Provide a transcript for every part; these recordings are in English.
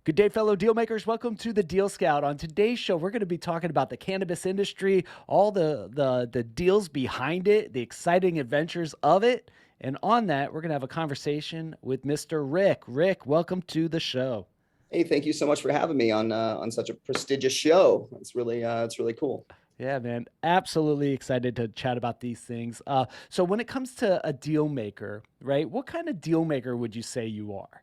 Good day, fellow deal makers. Welcome to the Deal Scout. On today's show, we're going to be talking about the cannabis industry, all the deals behind it, the exciting adventures of it. And on that, we're going to have a conversation with Mr. Rick. Rick, welcome to the show. Hey, thank you so much for having me on such a prestigious show. It's really cool. Yeah, man. Absolutely excited to chat about these things. So when it comes to a deal maker, right, what kind of deal maker would you say you are?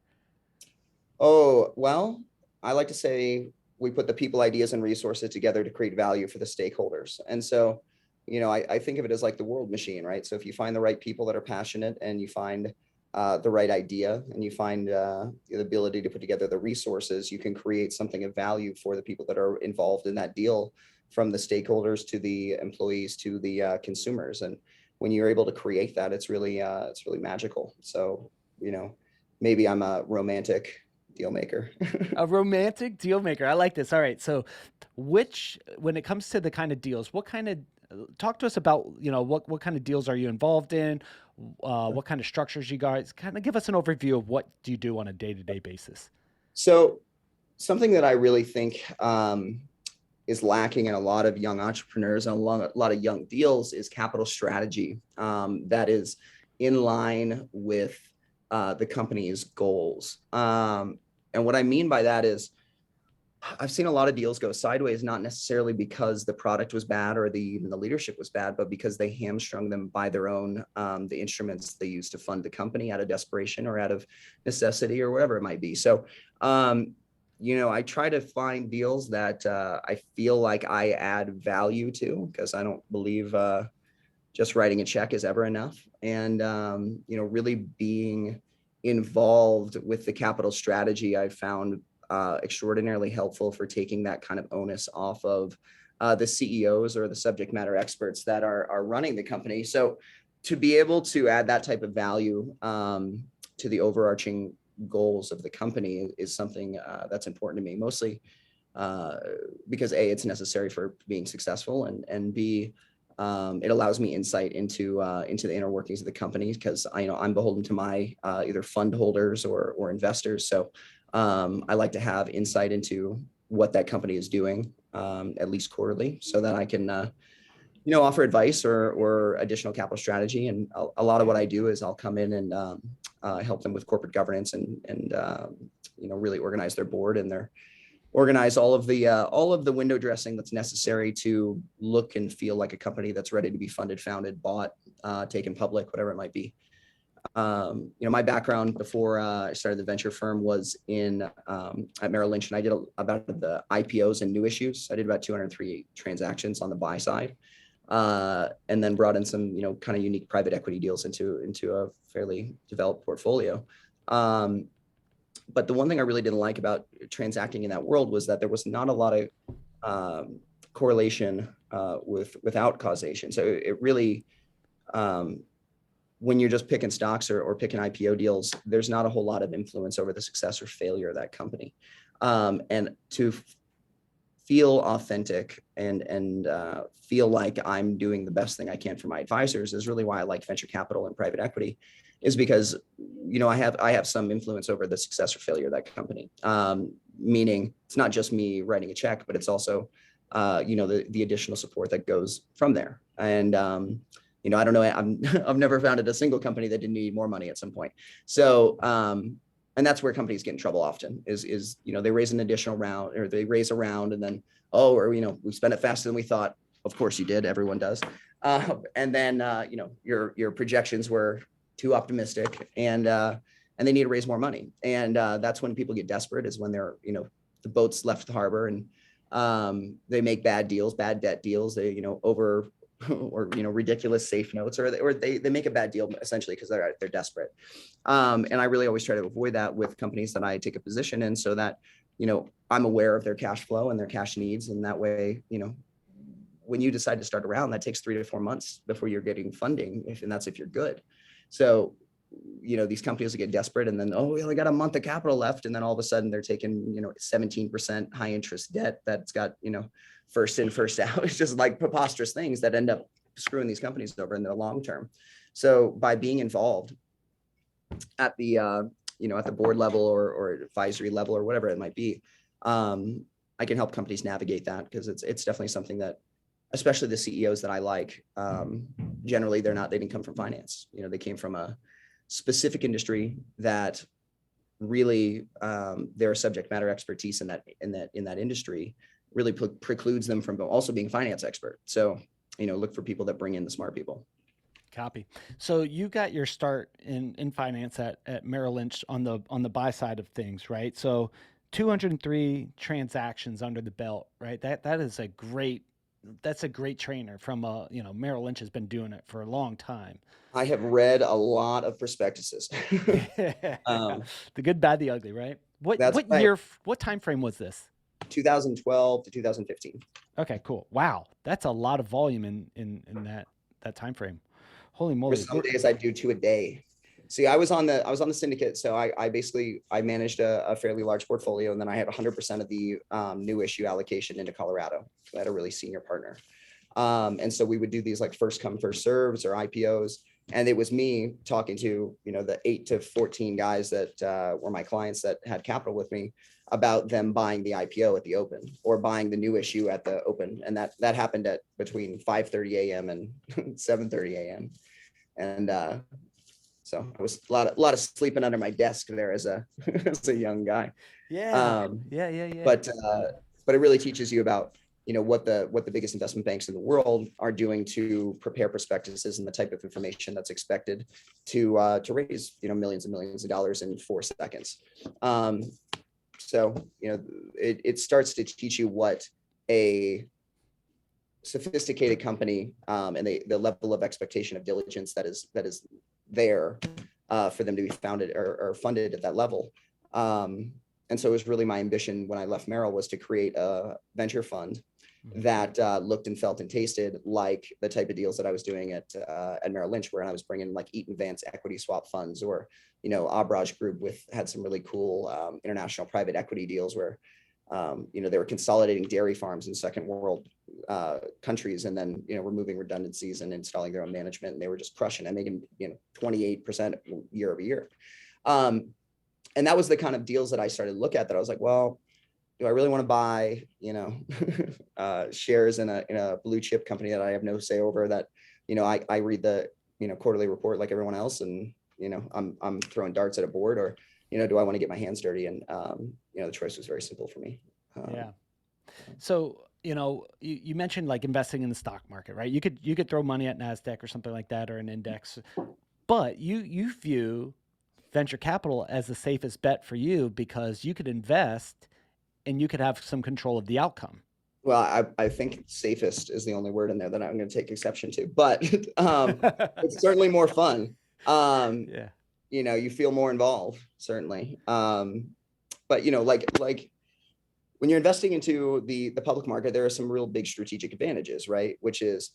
Oh, well, I like to say we put the people, ideas, and resources together to create value for the stakeholders. And so, I think of it as like the world machine, right? So if you find the right people that are passionate and you find the right idea and you find the ability to put together the resources, you can create something of value for the people that are involved in that deal, from the stakeholders to the employees to the consumers. And when you're able to create that, it's really magical. So, you know, maybe I'm a romantic deal maker. A romantic deal maker. I like this. All right. So, when it comes to the kind of deals, what kind of, talk to us about, what kind of deals are you involved in? What kind of structures you guys, kind of give us an overview of what do you do on a day-to-day basis? So something that I really think is lacking in a lot of young entrepreneurs and a lot of young deals is capital strategy that is in line with the company's goals. And what I mean by that is I've seen a lot of deals go sideways, not necessarily because the product was bad or even the leadership was bad, but because they hamstrung them by their own, the instruments they use to fund the company out of desperation or out of necessity or whatever it might be. So, I try to find deals that I feel like I add value to, because I don't believe just writing a check is ever enough. And, really being involved with the capital strategy, I found extraordinarily helpful for taking that kind of onus off of the CEOs or the subject matter experts that are running the company. So to be able to add that type of value to the overarching goals of the company is something that's important to me, mostly because A, it's necessary for being successful, and B, it allows me insight into the inner workings of the company, because I'm beholden to my either fund holders or investors. So I like to have insight into what that company is doing, at least quarterly, so that I can offer advice or additional capital strategy. And a lot of what I do is I'll come in and help them with corporate governance and really organize their board and organize all of the window dressing that's necessary to look and feel like a company that's ready to be funded, founded, bought, taken public, whatever it might be. My background before I started the venture firm was at Merrill Lynch, and I did about the IPOs and new issues. I did about 203 transactions on the buy side, and then brought in some kind of unique private equity deals into a fairly developed portfolio. But the one thing I really didn't like about transacting in that world was that there was not a lot of correlation without causation. So it really, when you're just picking stocks or picking IPO deals, there's not a whole lot of influence over the success or failure of that company. And to feel authentic and feel like I'm doing the best thing I can for my advisors is really why I like venture capital and private equity, is because I have some influence over the success or failure of that company. Meaning it's not just me writing a check, but it's also the additional support that goes from there. And I don't know, I've never founded a single company that didn't need more money at some point. So and that's where companies get in trouble often is they raise an additional round, or they raise a round and then we spent it faster than we thought. Of course you did, everyone does. And then your projections were too optimistic, and they need to raise more money. And that's when people get desperate, is when they're the boat's left the harbor, and they make bad deals, bad debt deals. They over or ridiculous safe notes, or they make a bad deal essentially because they're desperate. And I really always try to avoid that with companies that I take a position in, so that I'm aware of their cash flow and their cash needs, and that way when you decide to start a round, that takes 3 to 4 months before you're getting funding, and that's if you're good. So these companies will get desperate, and then we only got a month of capital left, and then all of a sudden they're taking 17% high interest debt that's got first in first out. It's just like preposterous things that end up screwing these companies over in the long term. So by being involved at the at the board level or advisory level or whatever it might be, I can help companies navigate that, because it's definitely something that, especially the CEOs that I like, generally they didn't come from finance. They came from a specific industry that really, their subject matter expertise in that industry really precludes them from also being finance expert. So, look for people that bring in the smart people. Copy. So you got your start in finance at Merrill Lynch on the buy side of things, right? So 203 transactions under the belt, right? That's a great trainer from Merrill Lynch has been doing it for a long time. I have read a lot of prospectuses. The good, bad, the ugly, right? That's What right. year, what time frame was this? 2012 to 2015. Okay, cool. Wow, that's a lot of volume in that time frame. Holy moly! There's some days I do 2 a day. See, I was on the syndicate, so I basically managed a fairly large portfolio, and then I had 100% of the new issue allocation into Colorado. So I had a really senior partner, and so we would do these like first come first serves or IPOs, and it was me talking to the 8 to 14 guys that were my clients that had capital with me about them buying the IPO at the open or buying the new issue at the open, and that happened at between 5:30 a.m. and 7:30 a.m. And so I was a lot of sleeping under my desk there as a as a young guy. Yeah, Um, yeah. but it really teaches you about what the biggest investment banks in the world are doing to prepare prospectuses and the type of information that's expected to raise millions and millions of dollars in 4 seconds. So it starts to teach you what a sophisticated company and the level of expectation of diligence that is there for them to be founded or funded at that level. And so it was really my ambition when I left Merrill was to create a venture fund that looked and felt and tasted like the type of deals that I was doing at Merrill Lynch, where I was bringing like Eaton Vance equity swap funds, or Abraj Group had some really cool international private equity deals where they were consolidating dairy farms in second world countries, and then removing redundancies and installing their own management, and they were just crushing and making 28% year over year. And that was the kind of deals that I started to look at, that I was like, well, do I really want to buy shares in a blue chip company that I have no say over, that I read the quarterly report like everyone else, and I'm throwing darts at a board, or do I want to get my hands dirty? And the choice was very simple for me. Yeah. So you mentioned like investing in the stock market, right? You could throw money at NASDAQ or something like that, or an index, but you view venture capital as the safest bet for you, because you could invest and you could have some control of the outcome. Well, I think safest is the only word in there that I'm going to take exception to, but it's certainly more fun. Yeah. You feel more involved, certainly. But like when you're investing into the public market, there are some real big strategic advantages, right? Which is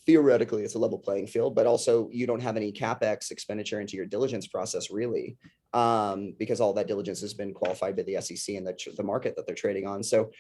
theoretically it's a level playing field, but also you don't have any CapEx expenditure into your diligence process, really, because all that diligence has been qualified by the SEC and the market that they're trading on. So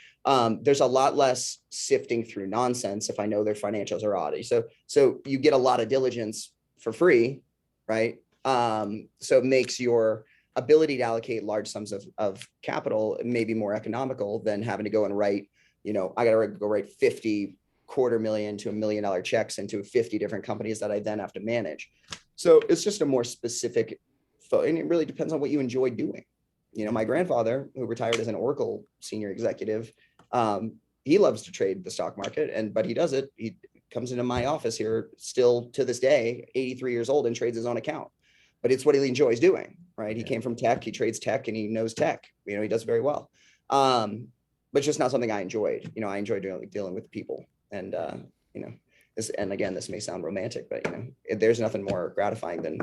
there's a lot less sifting through nonsense if I know their financials are audited. So you get a lot of diligence for free, right? So it makes your ability to allocate large sums of capital maybe more economical than having to go and write, I got to go write 50 $250,000 to $1 million checks into 50 different companies that I then have to manage. So it's just a more specific, and it really depends on what you enjoy doing. My grandfather, who retired as an Oracle senior executive, he loves to trade the stock market, but he does it. He comes into my office here still to this day, 83 years old, and trades his own account. But it's what he enjoys doing, right? He came from tech, he trades tech, and he knows tech. He does very well. But it's just not something I enjoyed. I enjoy dealing with people. And, and again, this may sound romantic, but, there's nothing more gratifying than,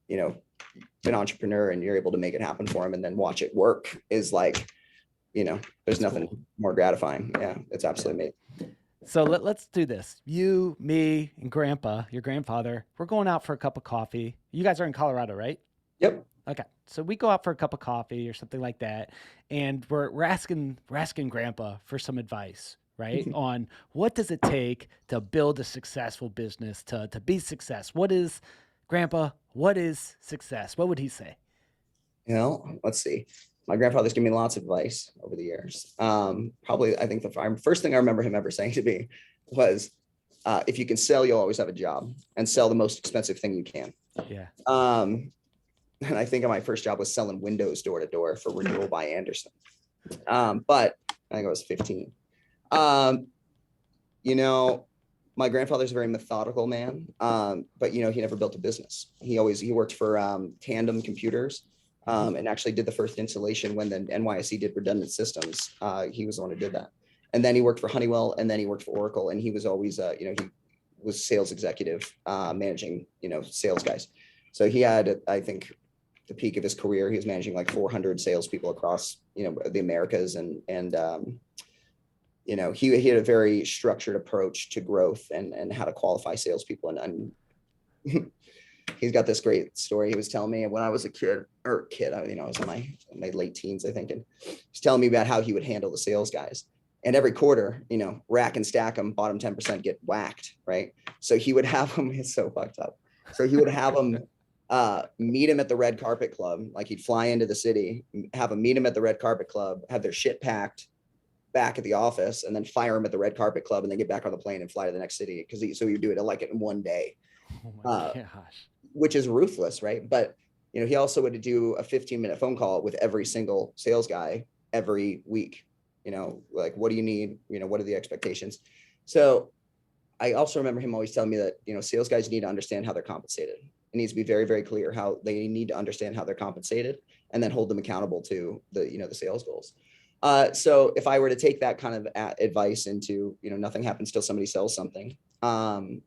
an entrepreneur and you're able to make it happen for him and then watch it work is like, there's nothing more gratifying. Yeah, it's absolutely amazing. So let's do this. You, me, and Grandpa, your grandfather, we're going out for a cup of coffee. You guys are in Colorado, right? Yep. Okay. So we go out for a cup of coffee or something like that, and we're asking Grandpa for some advice, right? On what does it take to build a successful business, to be success. What is, Grandpa, what is success? What would he say? let's see. My grandfather's given me lots of advice over the years. Probably, I think the first thing I remember him ever saying to me was, if you can sell, you'll always have a job, and sell the most expensive thing you can. Yeah. And I think my first job was selling windows door to door for Renewal by Anderson. But I think I was 15. My grandfather's a very methodical man, but he never built a business. He worked for Tandem Computers, and actually did the first installation when the NYSE did redundant systems. He was the one who did that. And then he worked for Honeywell, and then he worked for Oracle, and he was always, he was sales executive, managing, sales guys. So he had, I think, the peak of his career, he was managing like 400 salespeople across, the Americas, and he had a very structured approach to growth and how to qualify salespeople. And he's got this great story he was telling me when I was a kid, I was in my late teens, I think, and he's telling me about how he would handle the sales guys. And every quarter, rack and stack them, bottom 10% get whacked, right? So he would have them, it's so fucked up. So he would have them meet him at the Red Carpet Club. Like, he'd fly into the city, have them meet him at the Red Carpet Club, have their shit packed back at the office, and then fire him at the Red Carpet Club, and then get back on the plane and fly to the next city. So he would do it in one day. Oh my gosh. Which is ruthless, right? But he also would do a 15-minute phone call with every single sales guy every week. Like, what do you need? What are the expectations? So I also remember him always telling me that, sales guys need to understand how they're compensated. It needs to be very, very clear how they need to understand how they're compensated, and then hold them accountable to the sales goals. So if I were to take that kind of advice into, nothing happens till somebody sells something, having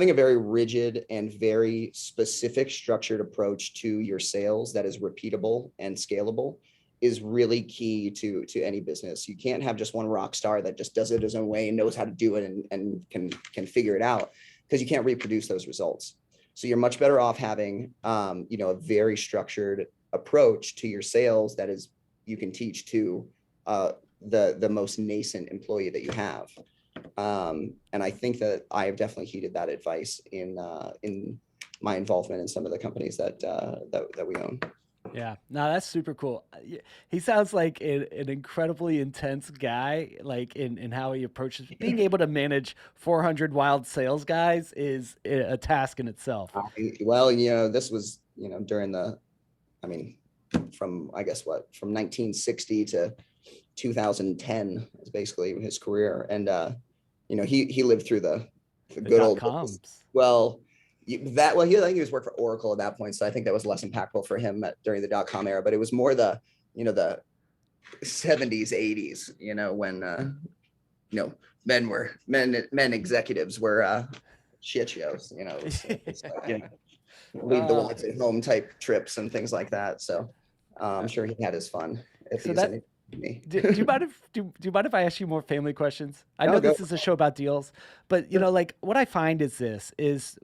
a very rigid and very specific structured approach to your sales that is repeatable and scalable is really key to any business. You can't have just one rock star that just does it his own way and knows how to do it and can figure it out, because you can't reproduce those results. So you're much better off having, a very structured approach to your sales that is, you can teach to the most nascent employee that you have. And I think that I have definitely heeded that advice in my involvement in some of the companies that we own. Yeah, no, that's super cool. He sounds like an incredibly intense guy, like in how he approaches being able to manage 400 wild sales guys is a task in itself. Well, this was, during from 1960 to 2010 is basically his career. And, he lived through the good old coms. Well, I think he was working for Oracle at that point. So I think that was less impactful for him during the .com era, but it was more the 70s, 80s, when, men executives were shit shows, it's like, leave the wives at home type trips and things like that. So I'm sure he had his fun. If he's anything to me. Do you mind if I ask you more family questions? I know this is a show about deals, but like what I find is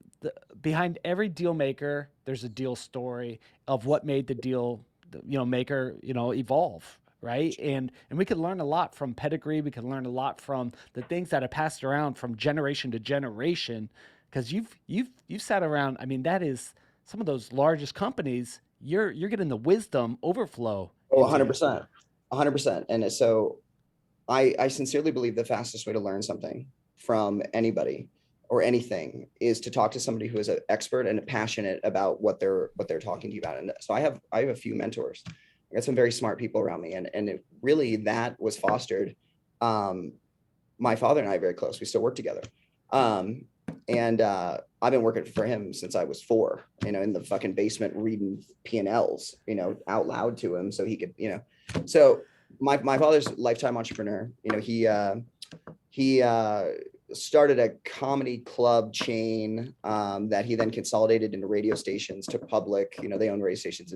behind every deal maker, there's a deal story of what made the deal, maker, evolve. Right. And we can learn a lot from pedigree. We can learn a lot from the things that are passed around from generation to generation. Because you've sat around. I mean, that is some of those largest companies. You're getting the wisdom overflow. Oh, 100%. 100%. And so I sincerely believe the fastest way to learn something from anybody or anything is to talk to somebody who is an expert and passionate about what they're talking to you about. And so I have a few mentors. I got some very smart people around me, and it really, that was fostered. My father and I are very close. We still work together. And I've been working for him since I was 4, in the fucking basement reading P&Ls, out loud to him so he could, so my father's a lifetime entrepreneur. He started a comedy club chain that he then consolidated into radio stations to public. They own radio stations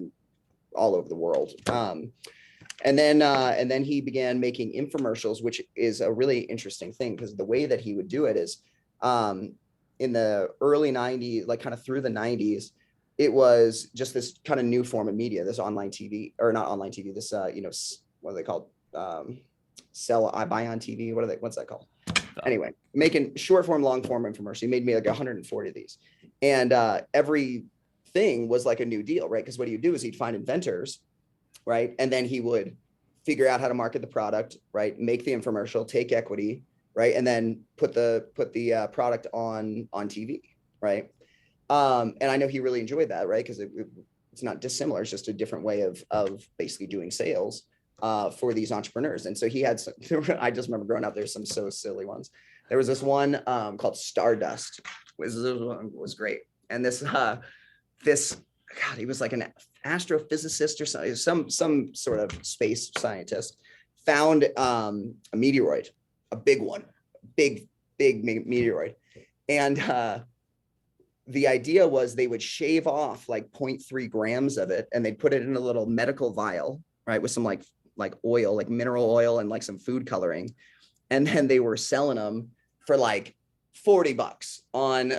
all over the world. And then he began making infomercials, which is a really interesting thing, because the way that he would do it is in the early 90s, like kind of through the 90s, it was just this kind of new form of media, this online TV, or not online TV, this, what are they called? Buy on TV. What's that called? Anyway, making short form, long form infomercial. He made me like 140 of these. And every thing was like a new deal, right? Because what he would do is he'd find inventors, right? And then he would figure out how to market the product, right? Make the infomercial, take equity, right? And then put the product on TV, right? And I know he really enjoyed that, right? Because it's not dissimilar. It's just a different way of basically doing sales for these entrepreneurs. And so he had some, I just remember growing up, there's some so silly ones. There was this one called Stardust. Was great. And this God, he was like an astrophysicist or some sort of space scientist, found a meteoroid, a big one, big meteoroid. And the idea was they would shave off like 0.3 grams of it, and they'd put it in a little medical vial, right, with some like oil, like mineral oil and like some food coloring. And then they were selling them for like $40 on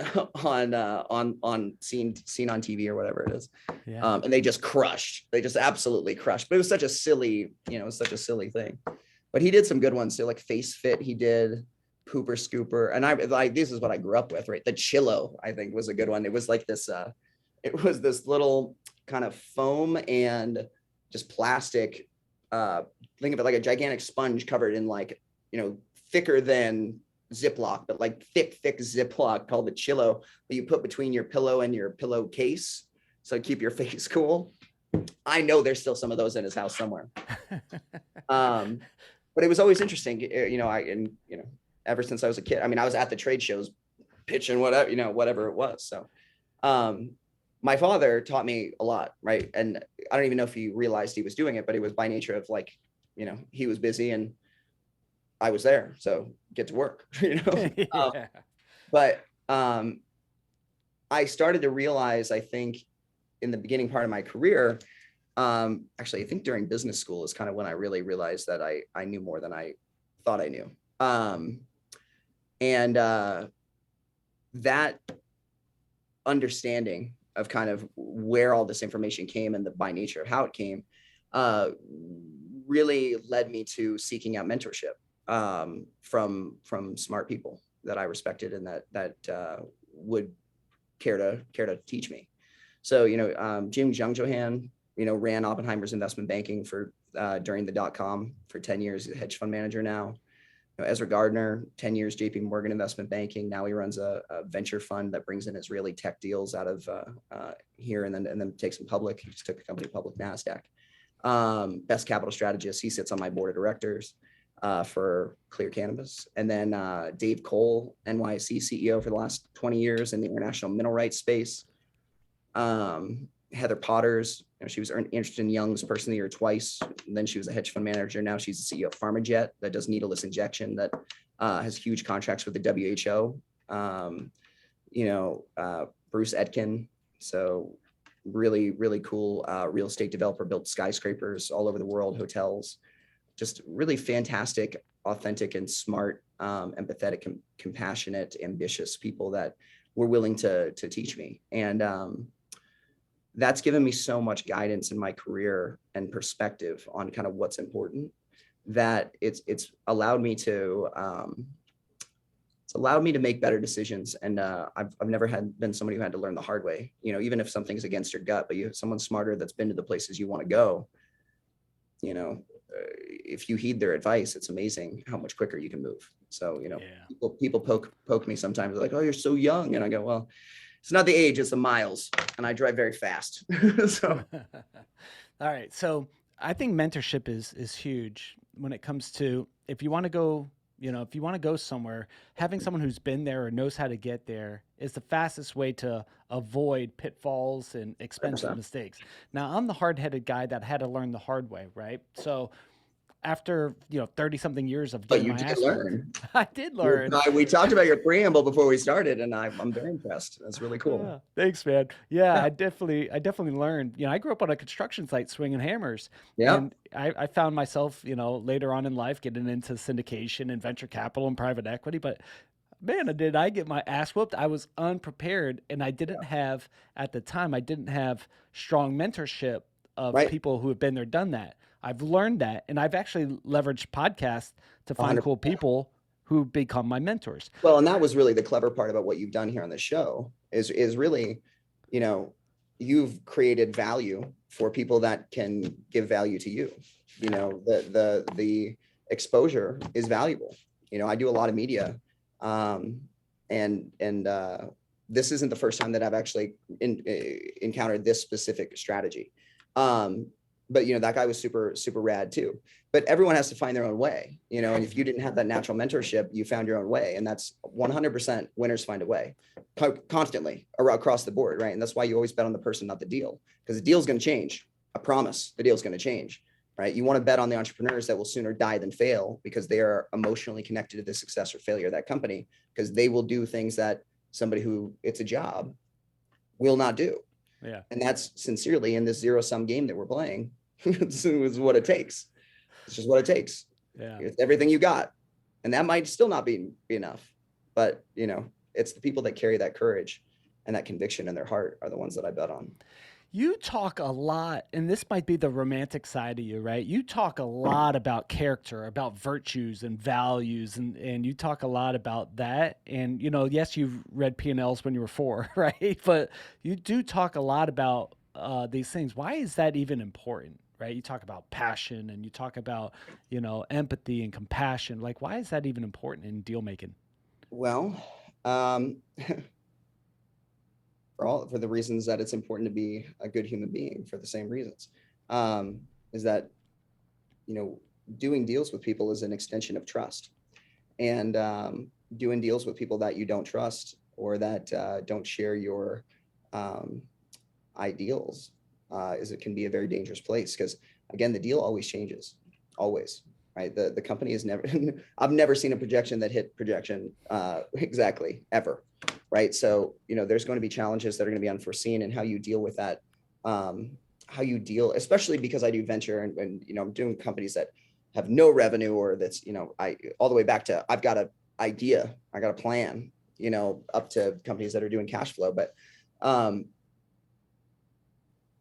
seen on TV or whatever it is. Yeah. And they just crushed. They just absolutely crushed. But it was such a silly, it was such a silly thing. But he did some good ones. So like Face Fit, he did Pooper Scooper. And I like, this is what I grew up with, right? The Chillo, I think, was a good one. It was like this, it was this little kind of foam and just plastic, think of it like a gigantic sponge covered in like, thicker than Ziploc, but like thick Ziploc, called the Chillo, that you put between your pillow and your pillowcase, so keep your face cool. I know there's still some of those in his house somewhere. But it was always interesting, ever since I was a kid. I mean, I was at the trade shows pitching whatever it was. So my father taught me a lot, right? And I don't even know if he realized he was doing it, but it was by nature of like, he was busy and I was there, so get to work, Yeah. But I started to realize, I think in the beginning part of my career, actually, I think during business school is kind of when I really realized that I knew more than I thought I knew. And that understanding of kind of where all this information came and the by nature of how it came really led me to seeking out mentorship from smart people that I respected and that would care to teach me. So, Jim Jung Johan, ran Oppenheimer's investment banking for during the .com for 10 years, a hedge fund manager now. Ezra Gardner, 10 years JP Morgan investment banking. Now he runs a venture fund that brings in Israeli tech deals out of here and then takes them public. He just took the company public, NASDAQ. Best capital strategist. He sits on my board of directors for Clear Cannabis. And then Dave Cole, NYSE CEO for the last 20 years in the international mineral rights space. Heather Potters, she was Ernst & Young's Person of the Year twice. And then she was a hedge fund manager. Now she's the CEO of PharmaJet that does needleless injection, that has huge contracts with the WHO. Bruce Etkin. So really, really cool real estate developer, built skyscrapers all over the world, hotels. Just really fantastic, authentic and smart, empathetic, compassionate, ambitious people that were willing to teach me. And that's given me so much guidance in my career and perspective on kind of what's important, that it's allowed me to make better decisions. And I've never been somebody who had to learn the hard way. Even if something's against your gut, but you have someone smarter that's been to the places you want to go. If you heed their advice, it's amazing how much quicker you can move. So, people poke me sometimes. They're like, "Oh, you're so young," and I go, "Well, it's not the age, it's the miles, and I drive very fast." So, All right. So I think mentorship is huge when it comes to, if you want to go, if you want to go somewhere, having someone who's been there or knows how to get there is the fastest way to avoid pitfalls and expensive 100%. mistakes. Now, I'm the hard-headed guy that had to learn the hard way, right? So after 30 something years of But getting you my did ass whooped, learn. I did learn. We talked about your preamble before we started, and I'm very impressed. That's really cool. Thanks, man. Yeah, Yeah. I definitely learned. I grew up on a construction site swinging hammers, Yeah. and I found myself, later on in life getting into syndication and venture capital and private equity. But man, did I get my ass whooped? I was unprepared, and I didn't have at the time. I didn't have strong mentorship of Right. people who have been there, done that. I've learned that, and I've actually leveraged podcasts to find 100%. cool people who become my mentors. Well, and that was really the clever part about what you've done here on the show is really, you've created value for people that can give value to you. You know, the exposure is valuable. You know, I do a lot of media, and this isn't the first time that I've actually encountered this specific strategy. But you know, that guy was super rad too. But everyone has to find their own way, you know. And if you didn't have that natural mentorship, you found your own way, and that's 100% winners find a way, constantly across the board, right? And that's why you always bet on the person, not the deal, because the deal's going to change. I promise, the deal's going to change, right? You want to bet on the entrepreneurs that will sooner die than fail, because they are emotionally connected to the success or failure of that company, because they will do things that somebody who it's a job will not do. Yeah. And that's sincerely in this zero-sum game that we're playing. Is what it takes. It's just what it takes. Yeah. It's everything you got. And that might still not be enough. But, you know, it's the people that carry that courage and that conviction in their heart are the ones that I bet on. You talk a lot, and this might be the romantic side of you, right? You talk a lot about character, about virtues and values, and you talk a lot about that. And you know, yes, you've read P&Ls when you were 4, right? But you do talk a lot about these things. Why is that even important, right? You talk about passion, and you talk about, you know, empathy and compassion. Like, why is that even important in deal making? Well, um, for the reasons that it's important to be a good human being, for the same reasons, is that, you know, doing deals with people is an extension of trust. And doing deals with people that you don't trust, or that don't share your um, ideals, is it can be a very dangerous place, because again, the deal always changes, always, right? The company is never I've never seen a projection that hit projection exactly, ever, right? So you know, there's going to be challenges that are going to be unforeseen, and how you deal with that, how you deal, especially because I do venture, and you know, I'm doing companies that have no revenue, or that's, you know, I all the way back to I've got an idea, I got a plan, you know, up to companies that are doing cash flow. But um,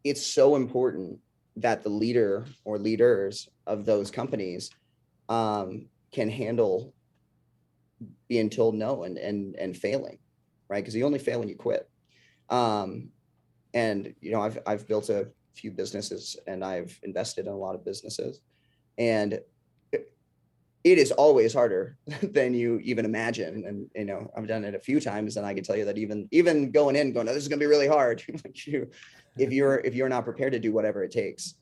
it's so important that the leader or leaders of those companies can handle being told no, and failing, right? Because you only fail when you quit. Um, and you know, I've built a few businesses, and I've invested in a lot of businesses, and it is always harder than you even imagine. And you know, I've done it a few times, and I can tell you that even going in, going, oh, this is going to be really hard. Like if you're not prepared to do whatever it takes,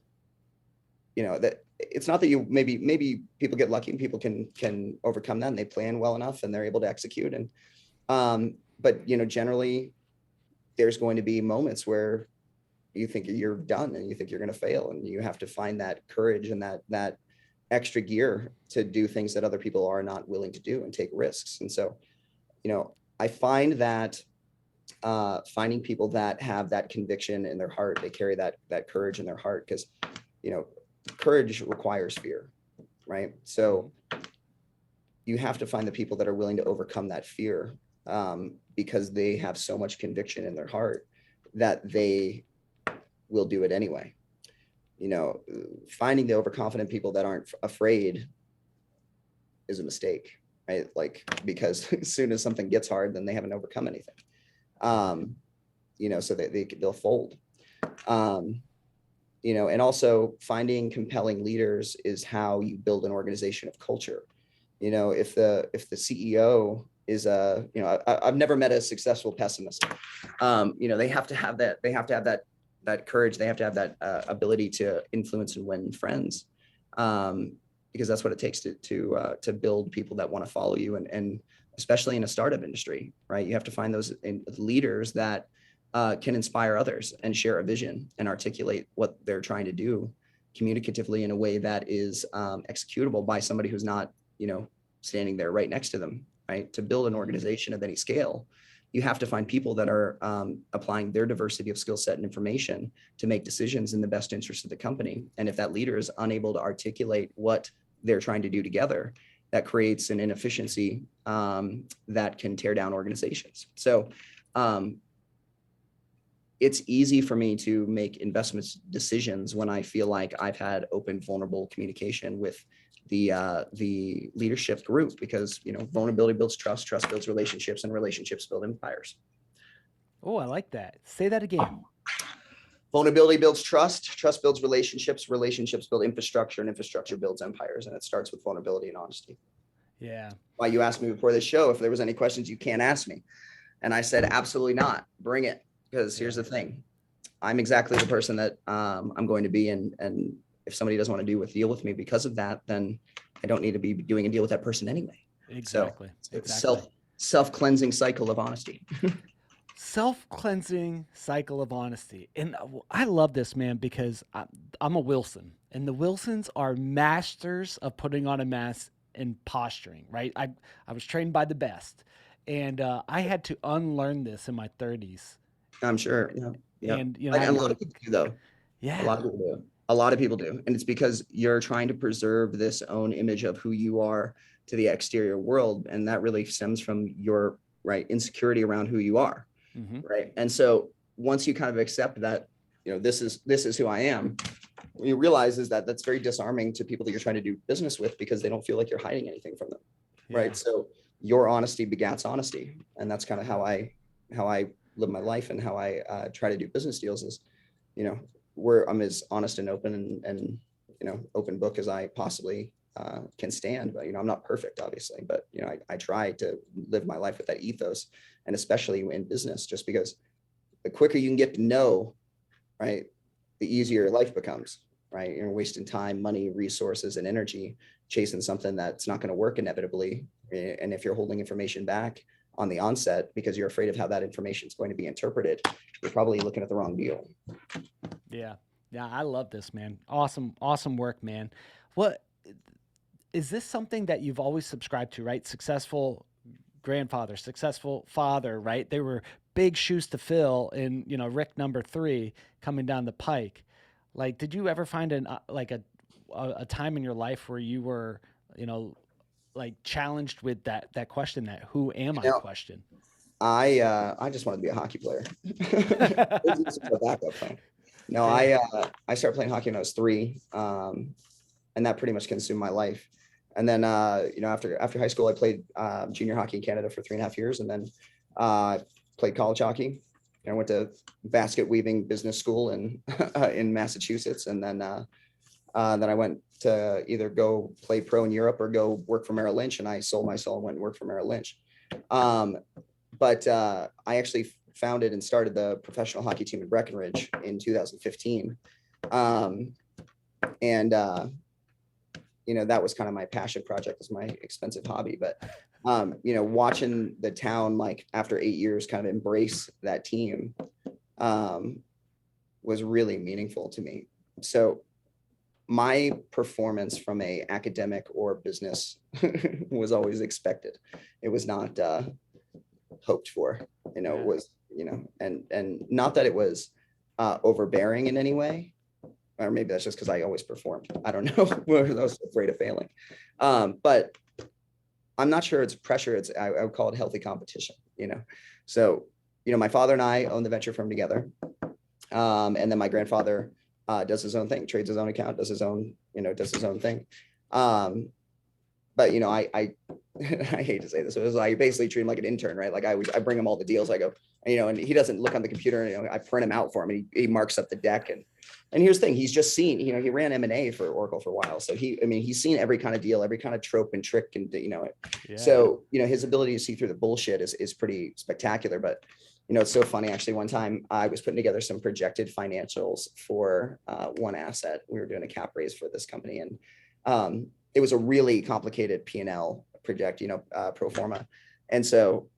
you know, that it's not that you maybe people get lucky and people can overcome that, and they plan well enough and they're able to execute. And but you know, generally there's going to be moments where you think you're done, and you think you're going to fail, and you have to find that courage and that extra gear to do things that other people are not willing to do, and take risks. And so, you know, I find that finding people that have that conviction in their heart, they carry that courage in their heart, because you know, courage requires fear, right? So you have to find the people that are willing to overcome that fear, because they have so much conviction in their heart that they will do it anyway. You know, finding the overconfident people that aren't afraid is a mistake, right? Like, because as soon as something gets hard, then they haven't overcome anything. You know, so they'll fold. You know, and also finding compelling leaders is how you build an organization of culture. You know, if the CEO is you know, I've never met a successful pessimist. You know, they have to have that courage. They have to have that ability to influence and win friends, because that's what it takes to build people that want to follow you, and especially in a startup industry, right? You have to find those leaders that can inspire others and share a vision and articulate what they're trying to do communicatively in a way that is executable by somebody who's not, you know, standing there right next to them, right? To build an organization of any scale, you have to find people that are applying their diversity of skill set and information to make decisions in the best interest of the company. And if that leader is unable to articulate what they're trying to do together, that creates an inefficiency that can tear down organizations. So it's easy for me to make investment decisions when I feel like I've had open, vulnerable communication with the leadership group, because you know, vulnerability builds trust, trust builds relationships, and relationships build empires. Oh, I like that. Say that again. Vulnerability builds trust. Trust builds relationships. Relationships build infrastructure, and infrastructure builds empires. And it starts with vulnerability and honesty. Yeah. Why you asked me before this show if there was any questions you can't ask me, and I said absolutely not. Bring it, because here's the thing: I'm exactly the person that I'm going to be, and if somebody doesn't want to deal with me because of that, then I don't need to be doing a deal with that person anyway. Exactly. So it's self-cleansing cycle of honesty. Self-cleansing cycle of honesty. And I love this, man, because I'm a Wilson, and the Wilsons are masters of putting on a mask and posturing, right? I was trained by the best, and I had to unlearn this in my 30s. I'm sure. Yeah. Yeah. And, I And had a to go lot to, of people do, though. A yeah, lot of people do. A lot of people do. And it's because you're trying to preserve this own image of who you are to the exterior world. And that really stems from your insecurity around who you are. mm-hmm. Right. And so once you kind of accept that, this is who I am, what you realize is that that's very disarming to people that you're trying to do business with, because they don't feel like you're hiding anything from them. Yeah. Right. So your honesty begats honesty. And that's kind of how I live my life, and how I try to do business deals is, where I'm as honest and open and open book as I possibly can stand. But, I'm not perfect, obviously, but, I try to live my life with that ethos, and especially in business, just because the quicker you can get to know, right, the easier life becomes, right? You're wasting time, money, resources, and energy chasing something that's not going to work inevitably. And if you're holding information back on the onset because you're afraid of how that information is going to be interpreted, you're probably looking at the wrong deal. Yeah. Yeah. I love this, man. Awesome. Awesome work, man. What is this something that you've always subscribed to, right? Successful grandfather, successful father, right? They were big shoes to fill in, Rick number 3 coming down the pike. Like, did you ever find a time in your life where you were, like challenged with that question, that who am I question? I just wanted to be a hockey player. This is a backup plan. No, I started playing hockey when I was 3, and that pretty much consumed my life. And then after high school, I played junior hockey in Canada for 3.5 years, and then played college hockey. I went to basket weaving business school in Massachusetts, and then I went to either go play pro in Europe or go work for Merrill Lynch, and I sold my soul and went and worked for Merrill Lynch. But I actually founded and started the professional hockey team in Breckenridge in 2015. That was kind of my passion project, was my expensive hobby. But, watching the town, like after 8 years, kind of embrace that team was really meaningful to me. So my performance from a academic or business was always expected. It was not hoped for. It was, and not that it was overbearing in any way, or maybe that's just because I always performed. I don't know. I was afraid of failing. But I'm not sure it's pressure. I would call it healthy competition, So, my father and I own the venture firm together. And then my grandfather does his own thing, trades his own account, does his own thing. But I I hate to say this, it was I basically treat him like an intern, right? Like I bring him all the deals. I go, and he doesn't look on the computer. I print him out for him, and he marks up the deck. And here's the thing: he's just seen, he ran M&A for Oracle for a while, so he's seen every kind of deal, every kind of trope and trick, and So his ability to see through the bullshit is pretty spectacular. But it's so funny. Actually, one time I was putting together some projected financials for one asset. We were doing a cap raise for this company, and it was a really complicated P&L project, pro forma. And so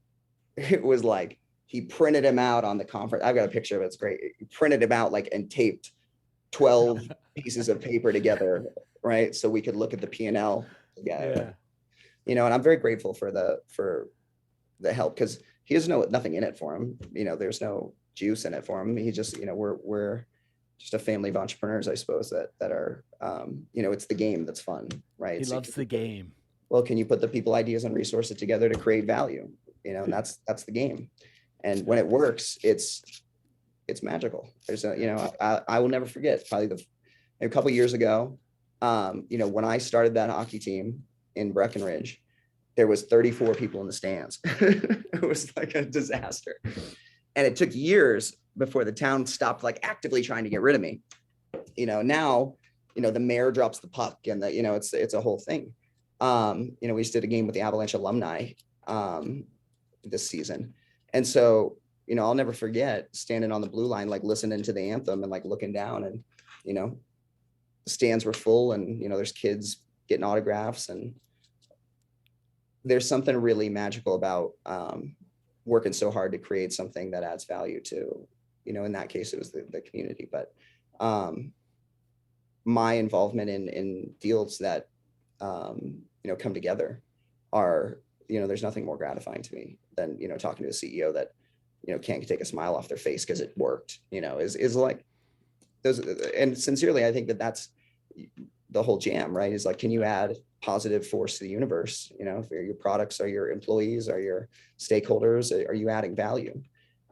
it was like, he printed him out on the conference. I've got a picture of it. It's great. He printed him out and taped 12 pieces of paper together, right? So we could look at the P&L together. And I'm very grateful for the help, because he has nothing in it for him. There's no juice in it for him. He just, we're just a family of entrepreneurs, I suppose, that are, it's the game that's fun, right? He loves the game. Well, can you put the people, ideas, and resources together to create value? And that's the game. And when it works, it's magical. There's I will never forget, probably a couple of years ago, when I started that hockey team in Breckenridge, there was 34 people in the stands. It was like a disaster. And it took years before the town stopped like actively trying to get rid of me. Now, the mayor drops the puck, and it's a whole thing. We just did a game with the Avalanche alumni this season. And so, I'll never forget standing on the blue line, like listening to the anthem and like looking down, and, the stands were full, and, there's kids getting autographs, and there's something really magical about working so hard to create something that adds value to, in that case, it was the community. But my involvement in deals that, come together are, there's nothing more gratifying to me than, talking to a CEO that, can't take a smile off their face because it worked, is like those. And sincerely, I think that's the whole jam, right? Is like, can you add positive force to the universe? If your products are your employees, are your stakeholders, are you adding value?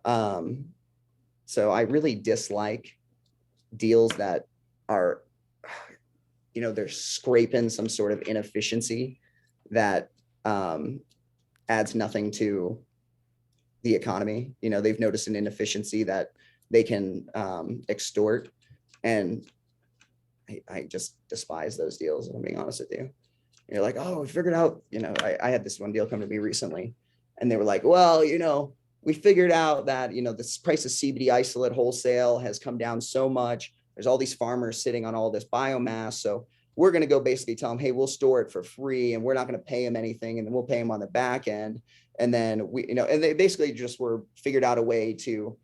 So I really dislike deals that are, they're scraping some sort of inefficiency that adds nothing to the economy. They've noticed an inefficiency that they can extort. And I just despise those deals, if I'm being honest with you. You're like, oh, we figured out, I had this one deal come to me recently, and they were like, well, we figured out that, the price of CBD isolate wholesale has come down so much. There's all these farmers sitting on all this biomass. So we're going to go basically tell them, hey, we'll store it for free, and we're not going to pay them anything. And then we'll pay them on the back end. And then and they basically just figured out a way to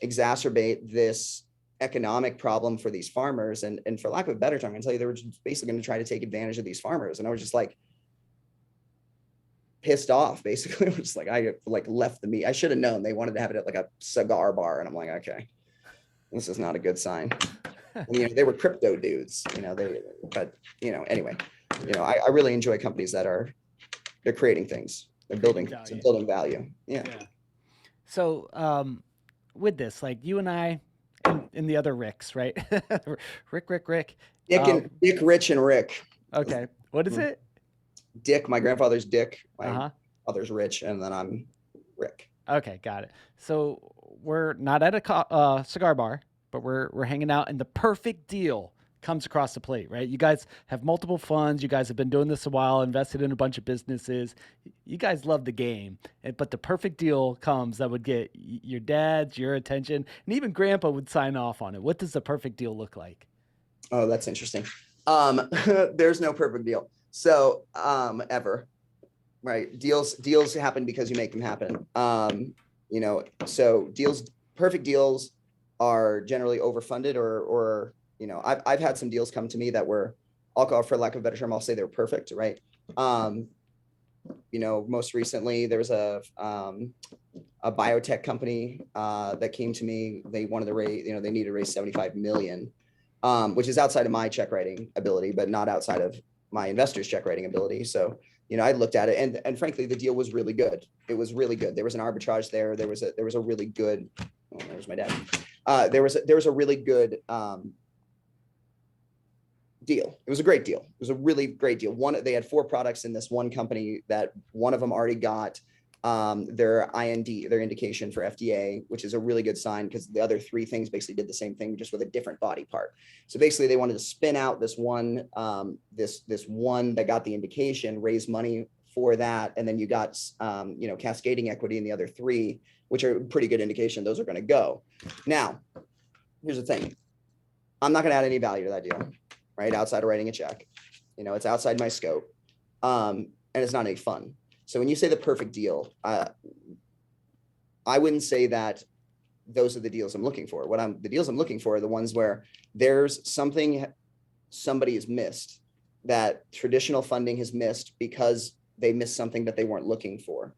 exacerbate this economic problem for these farmers. And for lack of a better term, I can tell you, they were just basically going to try to take advantage of these farmers. And I was just like pissed off, basically. I was just like, I left the meet. I should have known they wanted to have it at like a cigar bar. And I'm like, okay, this is not a good sign. And, they were crypto dudes, but anyway, I really enjoy companies that they're creating things, they're building value. Yeah. So, with this, like you and I and the other Ricks, right? Rick. Dick, Rich, and Rick. Okay. What is it? Dick. My grandfather's Dick. My father's Rich, and then I'm Rick. Okay, got it. So we're not at a cigar bar, but we're hanging out, and the perfect deal comes across the plate, right? You guys have multiple funds. You guys have been doing this a while, invested in a bunch of businesses. You guys love the game, but the perfect deal comes that would get your dad's, your attention, and even grandpa would sign off on it. What does the perfect deal look like? Oh, that's interesting. There's no perfect deal. So, ever, right? Deals happen because you make them happen. So perfect deals are generally overfunded or I've had some deals come to me that were, for lack of a better term, I'll say they're perfect, right? Most recently there was a biotech company that came to me. They wanted to raise, they needed to raise 75 million, which is outside of my check writing ability, but not outside of my investors' check writing ability. So, I looked at it, and frankly, the deal was really good. It was really good. There was an arbitrage there. There was a really good. Oh, there's my dad. There was a really good deal. It was a great deal. It was a really great deal. They had 4 products in this one company that one of them already got their IND, their indication for FDA, which is a really good sign because the other 3 things basically did the same thing, just with a different body part. So basically they wanted to spin out this one, this one that got the indication, raise money for that. And then you got, cascading equity in the other 3, which are a pretty good indication those are going to go. Now, here's the thing. I'm not going to add any value to that deal, right? Outside of writing a check, it's outside my scope. And it's not any fun. So when you say the perfect deal, I wouldn't say that those are the deals I'm looking for. The deals I'm looking for are the ones where there's something somebody has missed that traditional funding has missed because they missed something that they weren't looking for.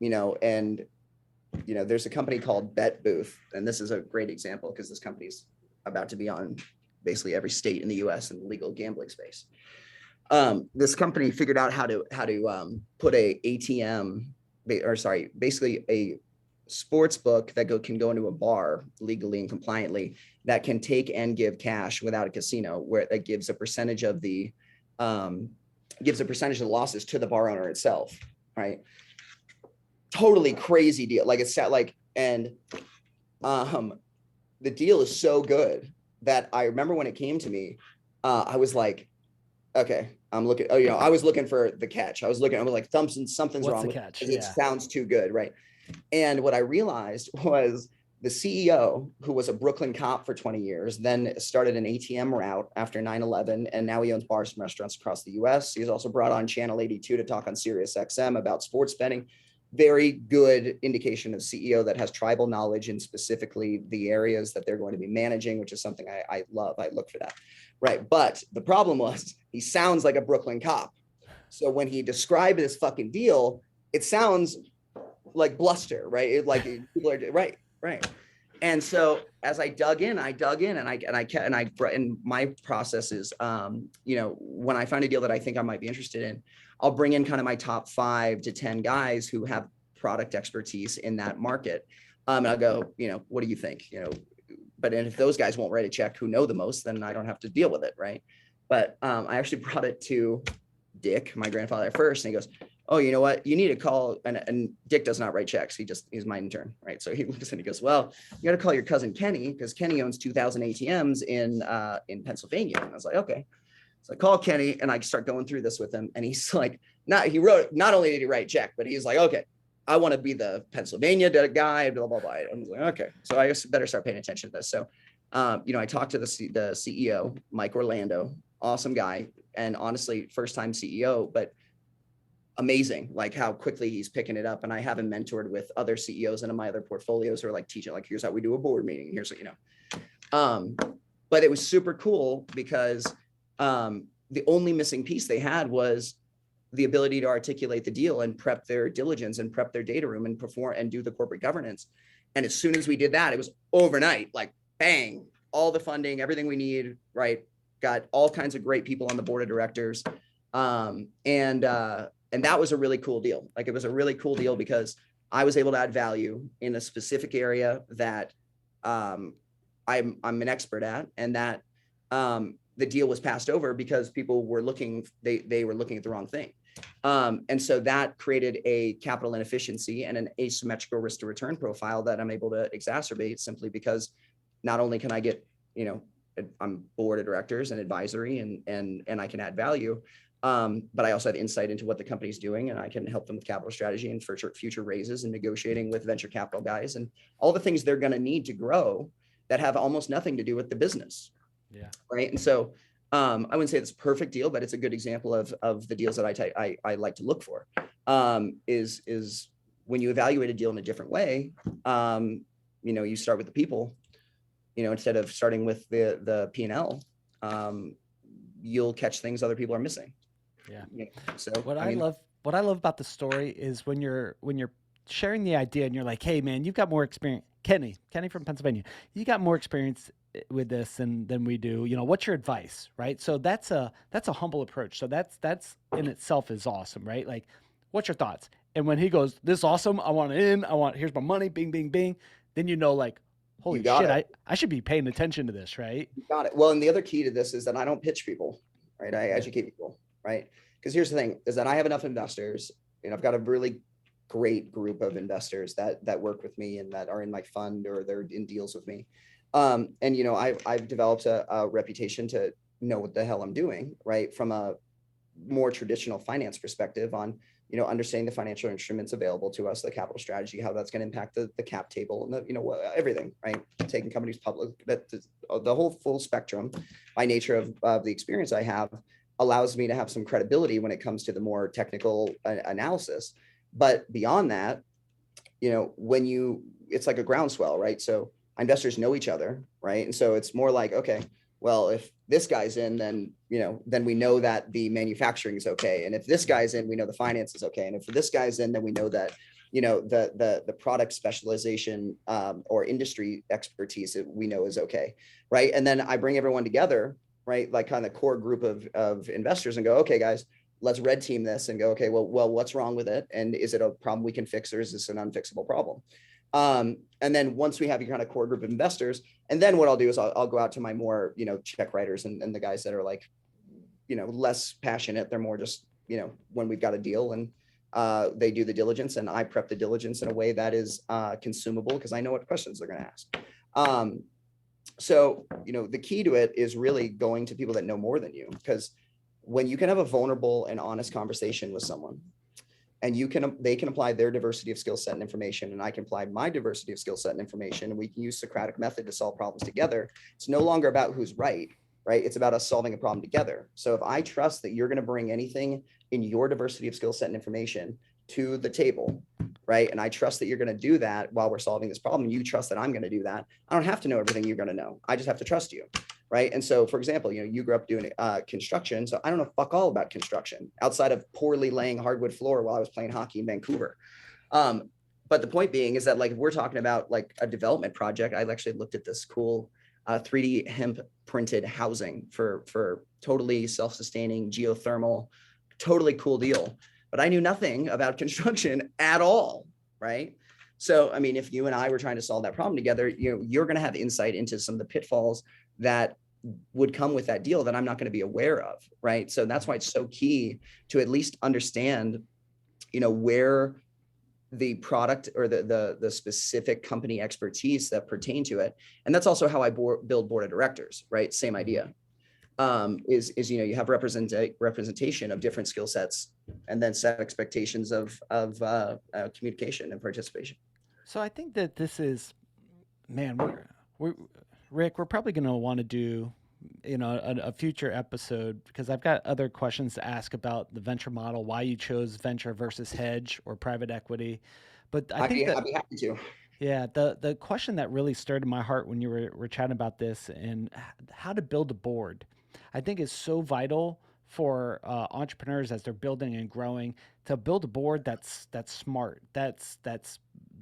There's a company called Bet Booth, and this is a great example because this company's about to be on basically every state in the US in the legal gambling space. This company figured out how to put basically a sports book that can go into a bar legally and compliantly that can take and give cash without a casino, where that gives a percentage of the losses to the bar owner itself, right? Totally crazy deal. Like And the deal is so good that I remember when it came to me, I was like, okay, I'm looking, oh, I was looking for the catch. I was like, something's What's wrong the with it catch? because it Yeah. sounds too good, right? And what I realized was the CEO, who was a Brooklyn cop for 20 years, then started an ATM route after 9/11, and now he owns bars and restaurants across the US. He's also brought on Channel 82 to talk on Sirius XM about sports betting. Very good indication of CEO that has tribal knowledge in specifically the areas that they're going to be managing, which is something I love. I look for that. Right. But the problem was he sounds like a Brooklyn cop. So when he described this fucking deal, it sounds like bluster, right? People are right, right. And so as I dug in, and my process is, when I find a deal that I think I might be interested in, I'll bring in kind of my top 5 to 10 guys who have product expertise in that market. And I'll go, what do you think? But if those guys won't write a check who know the most, then I don't have to deal with it, right? But I actually brought it to Dick, my grandfather, first, and he goes, oh, you know what? You need to call, and Dick does not write checks. He's my intern, right? So he looks and he goes, well, you got to call your cousin Kenny, because Kenny owns 2,000 ATMs in Pennsylvania. And I was like, okay. So I call Kenny and I start going through this with him, and he's like, not only did he write check, but he's like, okay, I want to be the Pennsylvania guy, blah, blah, blah. I was like, okay. So I guess better start paying attention to this. So, I talked to the CEO, Mike Orlando, awesome guy. And honestly, first time CEO, but amazing, like how quickly he's picking it up. And I have him mentored with other CEOs and in my other portfolios who are like teaching, like, here's how we do a board meeting. Here's what, but it was super cool because the only missing piece they had was the ability to articulate the deal and prep their diligence and prep their data room and perform and do the corporate governance. And as soon as we did that, it was overnight, like bang, all the funding, everything we need, right? Got all kinds of great people on the board of directors. And that was a really cool deal. Like, it was a really cool deal because I was able to add value in a specific area that I'm an expert at, and that the deal was passed over because people were looking, they were looking at the wrong thing. And so that created a capital inefficiency and an asymmetrical risk to return profile that I'm able to exacerbate simply because not only can I get, I'm board of directors and advisory and I can add value, but I also have insight into what the company's doing, and I can help them with capital strategy and for future raises and negotiating with venture capital guys and all the things they're going to need to grow that have almost nothing to do with the business. Yeah. Right. And so I wouldn't say it's a perfect deal, but it's a good example of the deals that I like to look for. Is when you evaluate a deal in a different way, you start with the people, instead of starting with the P&L, you'll catch things other people are missing. Yeah. So what I love about the story is when you're sharing the idea and you're like, hey man, you've got more experience. Kenny from Pennsylvania, you got more experience with this than we do. What's your advice? Right. So that's a humble approach. So that's in itself is awesome, right? Like, what's your thoughts? And when he goes, this is awesome, I want it in, here's my money, bing, bing, bing. Then like, holy shit, I should be paying attention to this, right? You got it. Well, and the other key to this is that I don't pitch people, right? I educate people, right? Because here's the thing is that I have enough investors, and I've got a really great group of investors that work with me and that are in my fund or they're in deals with me. And I've developed a reputation to know what the hell I'm doing, right? From a more traditional finance perspective on, understanding the financial instruments available to us, the capital strategy, how that's going to impact the cap table and everything, right? Taking companies public, that the whole full spectrum by nature of the experience I have allows me to have some credibility when it comes to the more technical analysis. But beyond that, it's like a groundswell, right? So investors know each other, right? And so it's more like, okay, well, if this guy's in, then we know that the manufacturing is okay. And if this guy's in, we know the finance is okay. And if this guy's in, then we know that, the product specialization or industry expertise that we know is okay. Right. And then I bring everyone together, right? Like kind of core group of investors and go, okay, guys, let's red team this and go, okay, well, what's wrong with it? And is it a problem we can fix, or is this an unfixable problem? And then once we have your kind of core group of investors, and then what I'll do is I'll go out to my more, check writers and the guys that are like, less passionate. They're more just, when we've got a deal and They do the diligence, and I prep the diligence in a way that is consumable because I know what questions they're going to ask. So, the key to it is really going to people that know more than you, because when you can have a vulnerable and honest conversation with someone, and they can apply their diversity of skill set and information, and I can apply my diversity of skill set and information, and we can use Socratic method to solve problems together. It's no longer about who's right? It's about us solving a problem together. So if I trust that you're going to bring anything in your diversity of skill set and information to the table, right? And I trust that you're going to do that while we're solving this problem. And you trust that I'm going to do that. I don't have to know everything you're going to know. I just have to trust you. Right. And so, for example, you grew up doing construction. So I don't know fuck all about construction outside of poorly laying hardwood floor while I was playing hockey in Vancouver. But the point being is that, like, if we're talking about like a development project, I actually looked at this cool 3D hemp printed housing for totally self-sustaining geothermal, totally cool deal. But I knew nothing about construction at all. Right. So, I mean, if you and I were trying to solve that problem together, you're going to have insight into some of the pitfalls that would come with that deal that I'm not going to be aware of. Right. So that's why it's so key to at least understand, where the product or the specific company expertise that pertain to it. And that's also how I build board of directors. Right. Same idea. Is you have representation of different skill sets, and then set expectations of communication and participation. So I think that this is, man, we're Rick, we're probably going to want to do, a future episode, because I've got other questions to ask about the venture model, why you chose venture versus hedge or private equity. But I think that, I'd be happy to. yeah, the question that really stirred in my heart when you were chatting about this and how to build a board, I think is so vital for entrepreneurs as they're building and growing, to build a board that's smart, that's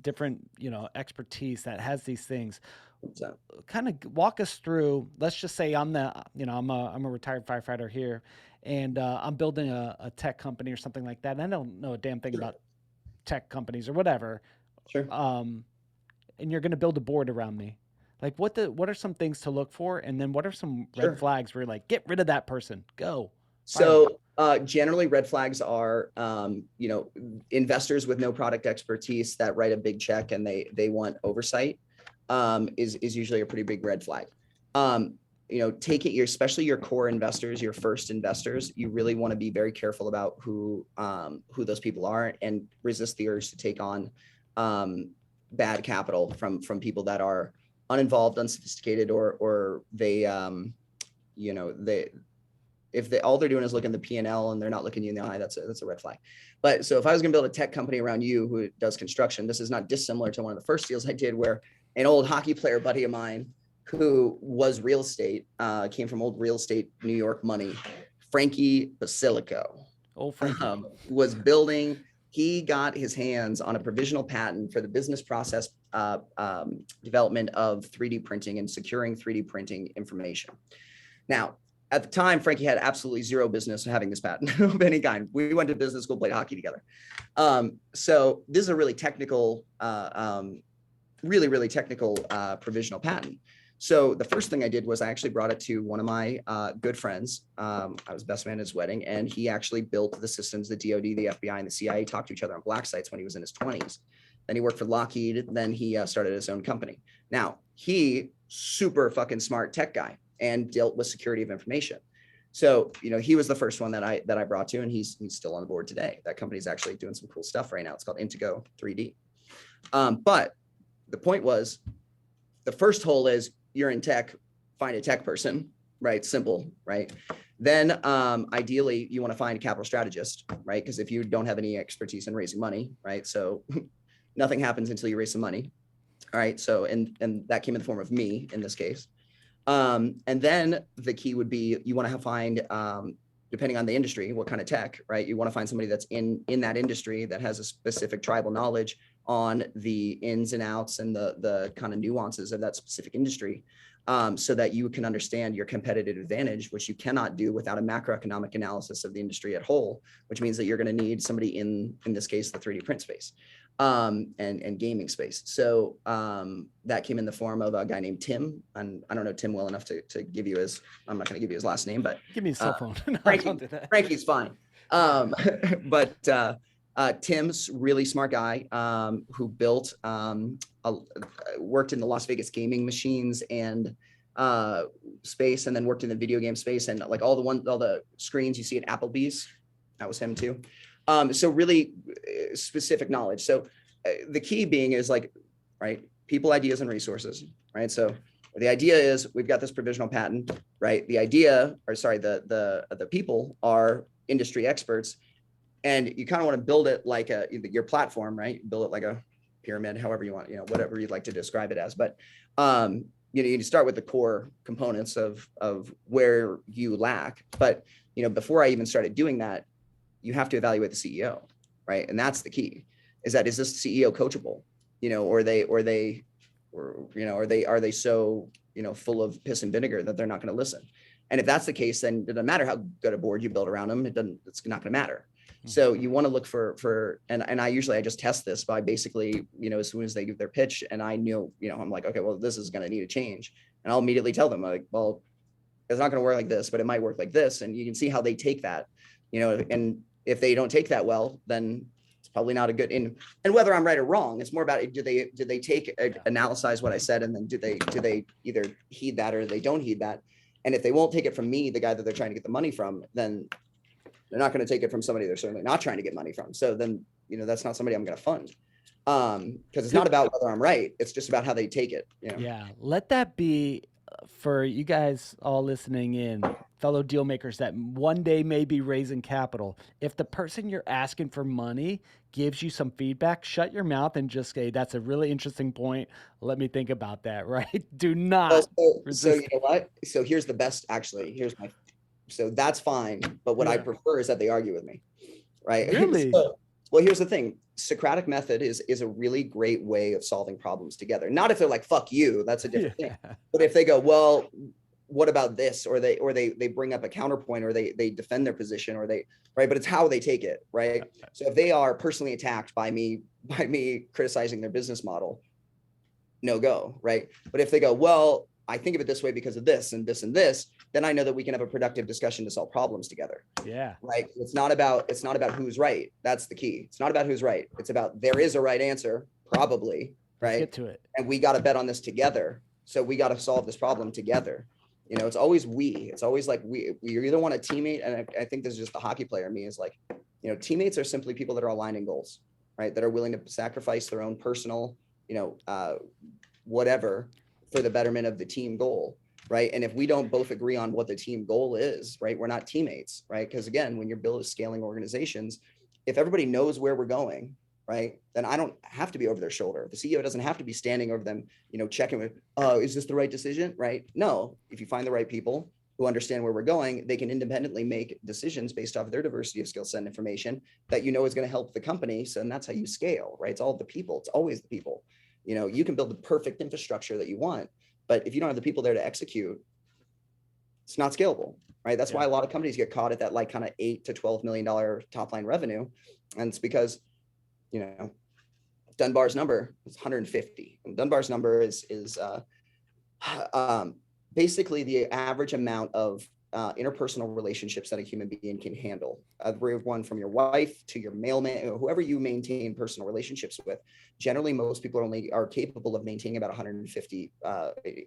different, expertise, that has these things. So, Kind of walk us through. Let's just say I'm a retired firefighter here, and I'm building a tech company or something like that. And I don't know a damn thing sure. about tech companies or whatever. Sure. And you're going to build a board around me. Like, what are some things to look for, and then what are some red flags where you're like, get rid of that person, go. So generally, red flags are investors with no product expertise that write a big check and they want oversight. Is usually a pretty big red flag. Especially your core investors, your first investors, you really want to be very careful about who those people are, and resist the urge to take on bad capital from people that are uninvolved, unsophisticated, or they if all they're doing is looking at the P&L and they're not looking you in the eye, that's a red flag. But so if I was going to build a tech company around you who does construction, this is not dissimilar to one of the first deals I did, where an old hockey player buddy of mine who was real estate, came from old real estate New York money, Frankie Basilico, was building. He got his hands on a provisional patent for the business process development of 3D printing and securing 3D printing information. Now, at the time, Frankie had absolutely zero business having this patent of any kind. We went to business school, played hockey together. So this is a really technical, really technical provisional patent. So the first thing I did was I actually brought it to one of my good friends. I was best man at his wedding, and he actually built the systems. The DoD, the FBI, and the CIA talked to each other on black sites when he was in his 20s. Then he worked for Lockheed. Then he started his own company. Now, he super fucking smart tech guy and dealt with security of information. So, he was the first one that I brought to, and he's still on the board today. That company's actually doing some cool stuff right now. It's called Intego 3D. But the point was, the first hole is, you're in tech, find a tech person, right? Simple, right? Then ideally you want to find a capital strategist, right? Because if you don't have any expertise in raising money, right? So nothing happens until you raise some money. All right. So, and that came in the form of me in this case. And then the key would be, you want to find, depending on the industry, what kind of tech, right? You want to find somebody that's in that industry that has a specific tribal knowledge on the ins and outs and the kind of nuances of that specific industry, so that you can understand your competitive advantage, which you cannot do without a macroeconomic analysis of the industry at whole, which means that you're going to need somebody in this case, the 3D print space, and gaming space. So that came in the form of a guy named Tim, and I don't know Tim well enough to give you his, I'm not going to give you his last name, but give me his cell phone. No, Frankie, don't do that. Frankie's fine. But Tim's really smart guy, who built, worked in the Las Vegas gaming machines and space, and then worked in the video game space, and like all the screens you see at Applebee's, that was him too. So really specific knowledge. So the key being is like, right, people, ideas, and resources, right? So the idea is we've got this provisional patent, right? The idea, or sorry, the people are industry experts, and you kind of want to build it like your platform, right? Build it like a pyramid, however you want, whatever you'd like to describe it as. But you start with the core components of where you lack. But before I even started doing that, you have to evaluate the CEO, right? And that's the key. Is this CEO coachable? Are they so full of piss and vinegar that they're not going to listen? And if that's the case, then it doesn't matter how good a board you build around them. It's not going to matter. So you want to look for, and I just test this by basically, as soon as they give their pitch, and I knew, I'm like, okay, well, this is going to need a change. And I'll immediately tell them, like, well, it's not going to work like this, but it might work like this. And you can see how they take that, and if they don't take that well, then it's probably not a good, and whether I'm right or wrong, it's more about, do they take, analyze what I said, and then do they either heed that or they don't heed that? And if they won't take it from me, the guy that they're trying to get the money from, then they're not going to take it from somebody they're certainly not trying to get money from. So then, that's not somebody I'm going to fund. Because it's not about whether I'm right. It's just about how they take it. Yeah. Let that be for you guys all listening in, fellow deal makers that one day may be raising capital. If the person you're asking for money gives you some feedback, shut your mouth and just say, that's a really interesting point. Let me think about that, right? Do not. So you know what? So here's the best, actually. So that's fine. But what I prefer is that they argue with me, right? Really? Well, here's the thing. Socratic method is a really great way of solving problems together. Not if they're like, fuck you, that's a different thing. But if they go, well, what about this? Or they bring up a counterpoint, or they defend their position, or right? But it's how they take it, right? So if they are personally attacked by me criticizing their business model, no go, right? But if they go, well, I think of it this way because of this and this and this, then I know that we can have a productive discussion to solve problems together. Yeah. Right. It's not about who's right. That's the key. It's not about who's right. It's about, there is a right answer, probably. Right. Let's get to it. And we got to bet on this together. So we got to solve this problem together. It's always it's always like we either want a teammate. And I think this is just the hockey player in me, is like, teammates are simply people that are aligned in goals, right? That are willing to sacrifice their own personal, whatever, for the betterment of the team goal, right? And if we don't both agree on what the team goal is, right, we're not teammates, right? Because again, when you're building scaling organizations, if everybody knows where we're going, right, then I don't have to be over their shoulder. The CEO doesn't have to be standing over them, checking with, oh, is this the right decision, right? No, if you find the right people who understand where we're going, they can independently make decisions based off of their diversity of skill set and information that is going to help the company. So, and that's how you scale, right? It's all the people. It's always the people. You can build the perfect infrastructure that you want, but if you don't have the people there to execute, it's not scalable, right? That's why a lot of companies get caught at that like kind of $8 to $12 million top line revenue. And it's because, Dunbar's number is 150. And Dunbar's number is basically the average amount of interpersonal relationships that a human being can handle. Everyone from your wife to your mailman, or whoever you maintain personal relationships with. Generally, most people are capable of maintaining about 150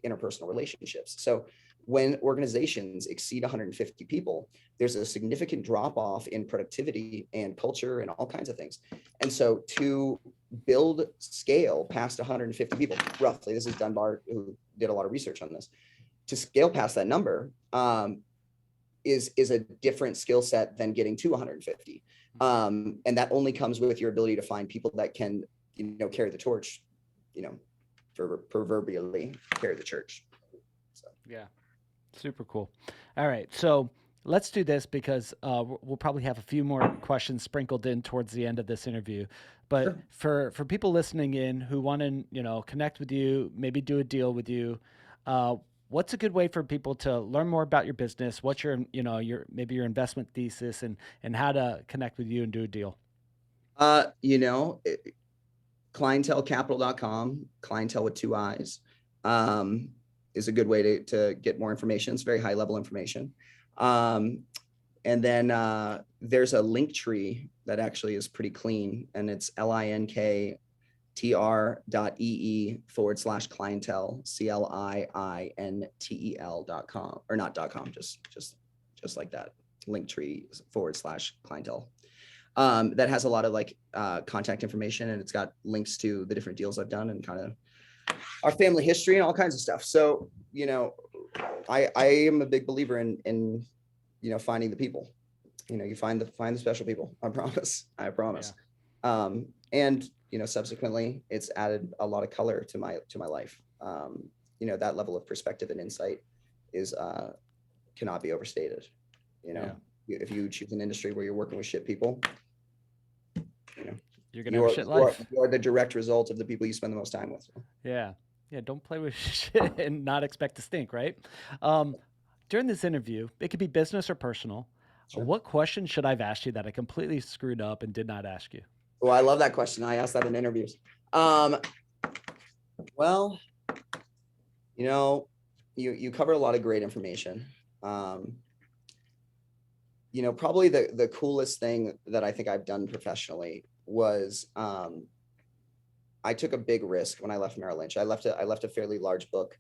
interpersonal relationships. So when organizations exceed 150 people, there's a significant drop off in productivity and culture and all kinds of things. And so to build scale past 150 people, roughly, this is Dunbar, who did a lot of research on this, to scale past that number is a different skill set than getting to 150. And that only comes with your ability to find people that can, carry the torch, proverbially carry the church. So. Yeah. Super cool. All right. So let's do this because we'll probably have a few more questions sprinkled in towards the end of this interview. But for people listening in who want to, connect with you, maybe do a deal with you, what's a good way for people to learn more about your business? What's your investment thesis and how to connect with you and do a deal? Clientelecapital.com, clientele with 2 I's, is a good way to get more information. It's very high level information. And then there's a link tree that actually is pretty clean, and it's linktr.ee/clientele, CLIINTEL.com, or not .com, just like that, linktree/clientele. That has a lot of like contact information, and it's got links to the different deals I've done and kind of our family history and all kinds of stuff. So, you know, I am a big believer in, you know, finding the people. You know, you find the special people. I promise. And, you know, subsequently it's added a lot of color to my life. You know, that level of perspective and insight is cannot be overstated. You know, if you choose an industry where you're working with shit people, you know, you're gonna have a shit life. You are the direct result of the people you spend the most time with. Yeah. Don't play with shit and not expect to stink, right? During this interview, it could be business or personal. Sure. What question should I have asked you that I completely screwed up and did not ask you? Well, I love that question. I ask that in interviews. Well, you know, you cover a lot of great information. You know, probably the coolest thing that I think I've done professionally was I took a big risk when I left Merrill Lynch. I left a fairly large book,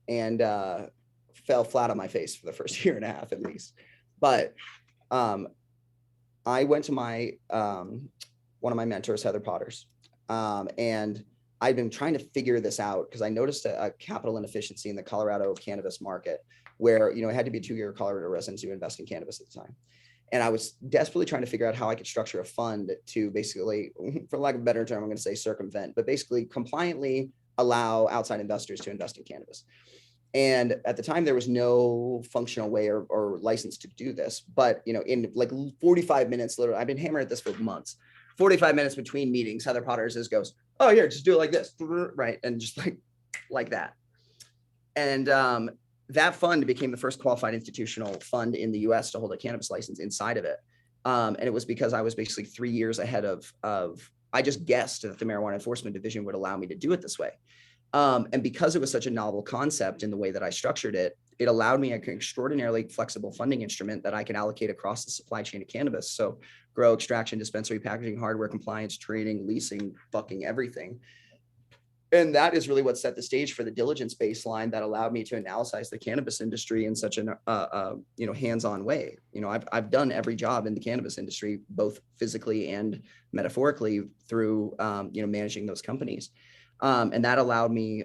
and fell flat on my face for the first year and a half at least. But I went to my one of my mentors, Heather Potters, and I've been trying to figure this out because I noticed a capital inefficiency in the Colorado cannabis market, where, you know, it had to be a 2-year Colorado residency to invest in cannabis at the time. And I was desperately trying to figure out how I could structure a fund to basically, for lack of a better term, I'm going to say circumvent, but basically compliantly allow outside investors to invest in cannabis. And at the time, there was no functional way or license to do this. But, you know, in like 45 minutes, literally, I've been hammering at this for months. 45 minutes between meetings, Heather Potters goes, "Oh, here, just do it like this," right? And just like that. And that fund became the first qualified institutional fund in the US to hold a cannabis license inside of it. And it was because I was basically 3 years ahead of I just guessed that the Marijuana Enforcement Division would allow me to do it this way. And because it was such a novel concept in the way that I structured it, it allowed me an extraordinarily flexible funding instrument that I could allocate across the supply chain of cannabis. So grow, extraction, dispensary, packaging, hardware, compliance, trading, leasing, fucking everything. And that is really what set the stage for the diligence baseline that allowed me to analyze the cannabis industry in such an you know, hands-on way. You know, I've done every job in the cannabis industry, both physically and metaphorically, through you know, managing those companies. And that allowed me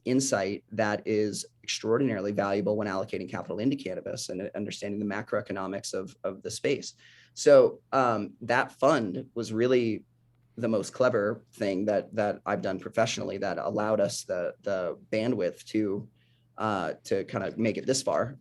insight that is extraordinarily valuable when allocating capital into cannabis and understanding the macroeconomics of the space. So that fund was really the most clever thing that I've done professionally that allowed us the bandwidth to kind of make it this far.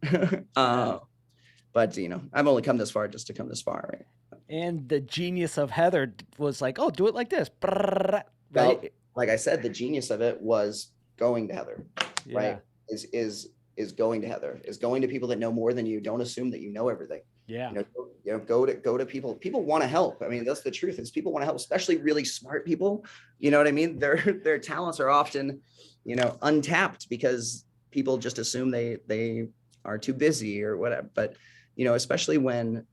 But, you know, I've only come this far just to come this far, right? And the genius of Heather was like, "Oh, do it like this," right? Well, like I said, the genius of it was going to Heather, right? Is going to Heather, is going to people that know more than you. Don't assume that you know everything. Yeah. You know, go to people. People want to help. I mean, that's the truth, is people want to help, especially really smart people. You know what I mean? Their talents are often, you know, untapped because people just assume they are too busy or whatever. But, you know, especially when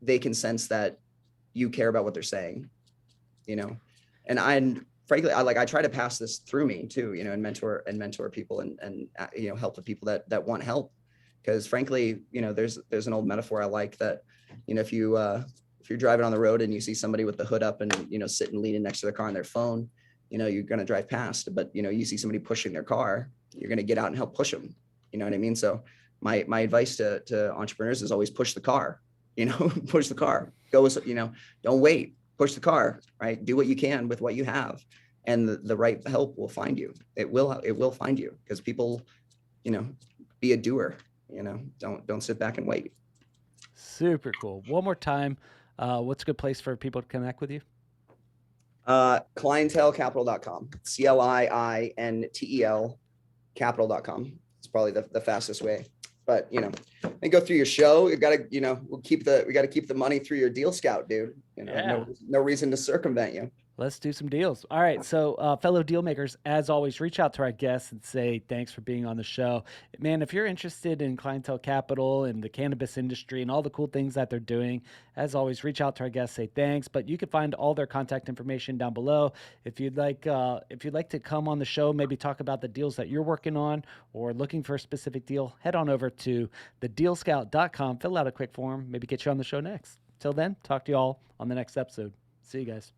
they can sense that you care about what they're saying, you know, and frankly, I try to pass this through me too, you know, and mentor people and you know, help the people that want help. Because frankly, you know, there's an old metaphor I like that, you know, if you're driving on the road and you see somebody with the hood up and, you know, sitting leaning next to their car on their phone, you know, you're going to drive past. But, you know, you see somebody pushing their car, you're going to get out and help push them. You know what I mean? So my advice to entrepreneurs is always push the car, you know, push the car, go, you know, don't wait, push the car, right? Do what you can with what you have, and the right help will find you. It will find you, because people, you know, be a doer. You know, don't sit back and wait. Super cool. One more time, what's a good place for people to connect with you? Clientelecapital.com. CLIINTEL capital.com. It's probably the fastest way. But, you know, and go through your show. You gotta, you know, we got to keep the money through your deal scout, dude. You know, no reason to circumvent you. Let's do some deals. All right. So, fellow deal makers, as always, reach out to our guests and say thanks for being on the show. Man, if you're interested in clientele capital and the cannabis industry and all the cool things that they're doing, as always, reach out to our guests, say thanks. But you can find all their contact information down below. If you'd like to come on the show, maybe talk about the deals that you're working on or looking for a specific deal, head on over to thedealscout.com, fill out a quick form, maybe get you on the show next. Till then, talk to you all on the next episode. See you guys.